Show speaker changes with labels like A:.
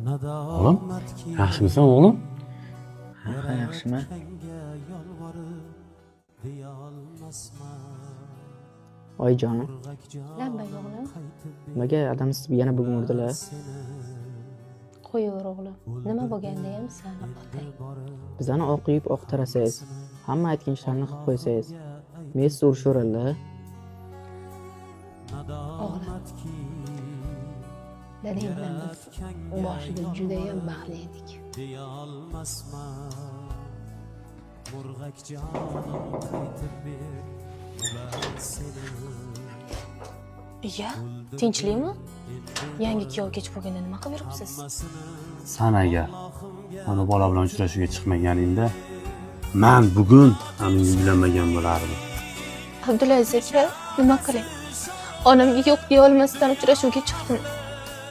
A: Oğlum, yaxshimisan o'g'lim?
B: Ha, yaxshiman. Oyijonim,
C: Lamba o'g'lim.
B: nimaga adamsiz yana bugun urdilar?
C: Qo'yaver o'g'lim. Nima bo'lganda ham seni otang.
B: Bizani oq uyib oq tarasangiz, hamma aytgan ishlarni qilib qo'ysangiz, men sizni urishaveradi.
C: O'g'lim. Dadang bilan biz boshida judayam baxtli edik. Iya, tinchlikmi? Yangi kuyov kech bo'lganda nima qilib yuribsiz?
A: San agar mana bola bilan uchrashuvga chiqmaganingda, men bugun hamingga uylanmagan bo'lardim.
C: Abdulaziz aka, nima qilay? Onamga yo'q deya olmasdan uchrashuvga chiqdim.